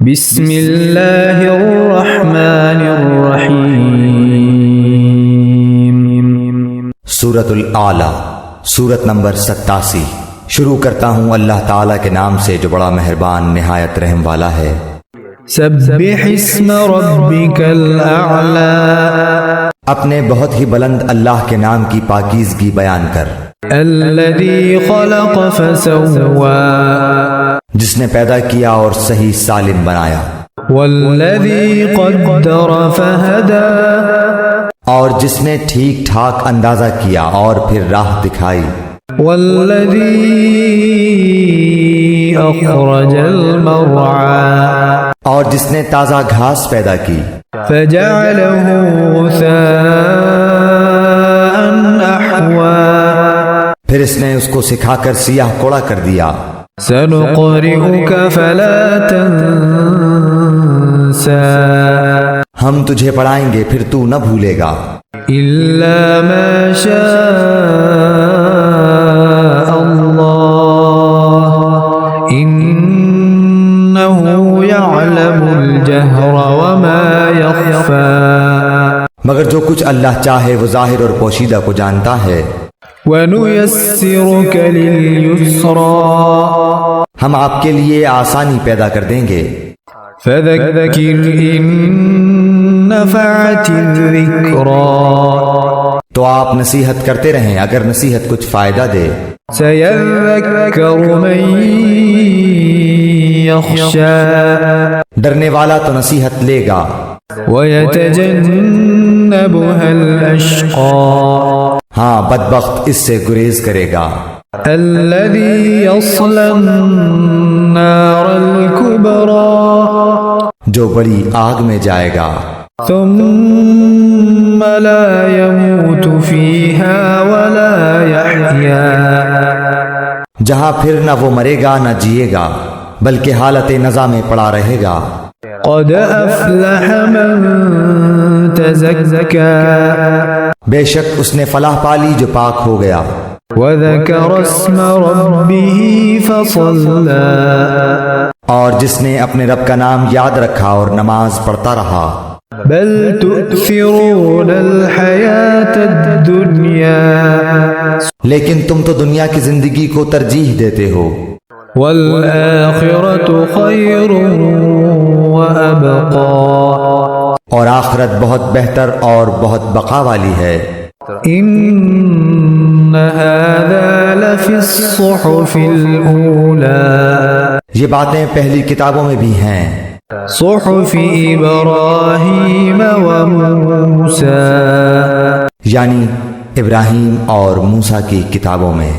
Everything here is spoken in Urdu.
بسم اللہ الرحمن الرحیم۔ سورۃ الاعلی، سورت نمبر 87۔ شروع کرتا ہوں اللہ تعالیٰ کے نام سے جو بڑا مہربان نہایت رحم والا ہے۔ سبح اسم ربک الاعلی، اپنے بہت ہی بلند اللہ کے نام کی پاکیزگی بیان کر۔ الذی خلق فسوی، جس نے پیدا کیا اور صحیح سالم بنایا۔ والذی قدر فہدی، اور جس نے ٹھیک ٹھاک اندازہ کیا اور پھر راہ دکھائی۔ والذی اخرج المرعی، اور جس نے تازہ گھاس پیدا کی۔ فجعلہ غثاء احوی، پھر اس نے اس کو سکھا کر سیاہ کوڑا کر دیا۔ سنقرئک فلا تنسى، ہم تجھے پڑھائیں گے پھر تو نہ بھولے گا، الا ما شاء اللہ انہ یعلم الجہر وما یخفی، مگر جو کچھ اللہ چاہے وہ ظاہر اور پوشیدہ کو جانتا ہے۔ وَنُيَسِّرُكَ لِلْيُسْرَىٰ، ہم آپ کے لیے آسانی پیدا کر دیں گے۔ فَذَكِّرْ إِن نَّفَعَتِ الذِّكْرَىٰ، تو آپ نصیحت کرتے رہیں اگر نصیحت کچھ فائدہ دے۔ سَيَذَّكَّرُ مَن يَخْشَىٰ، ڈرنے والا تو نصیحت لے گا۔ وَيَتَجَنَّبُهَا الْأَشْقَىٰ، ہاں بدبخت اس سے گریز کرے گا۔ الَّذِي يَصْلَى النَّارَ الْكُبْرَىٰ، جو بڑی آگ میں جائے گا۔ ثُمَّ لَا يَمُوتُ فِيهَا وَلَا يَحْيَىٰ، جہاں پھر نہ وہ مرے گا نہ جیے گا بلکہ حالت نزا میں پڑا رہے گا۔ قَدْ أَفْلَحَ مَن تَزَكَّىٰ، بے شک اس نے فلاح پالی جو پاک ہو گیا۔ وَذَكَرَ اسْمَ رَبِّهِ فَصَلَّىٰ، اور جس نے اپنے رب کا نام یاد رکھا اور نماز پڑھتا رہا۔ بَلْ تُؤْثِرُونَ الْحَيَاةَ الدُّنْيَا، لیکن تم تو دنیا کی زندگی کو ترجیح دیتے ہو، وَالْآخِرَةُ خَيْرٌ وَأَبْقَىٰ، اور آخرت بہت بہتر اور بہت بقا والی ہے۔ إِنَّ هَٰذَا لَفِي الصُّحُفِ الْأُولَىٰ، یہ باتیں پہلی کتابوں میں بھی ہیں، صُحُفِ إِبْرَاهِيمَ وَمُوسَىٰ، یعنی ابراہیم اور موسیٰ کی کتابوں میں۔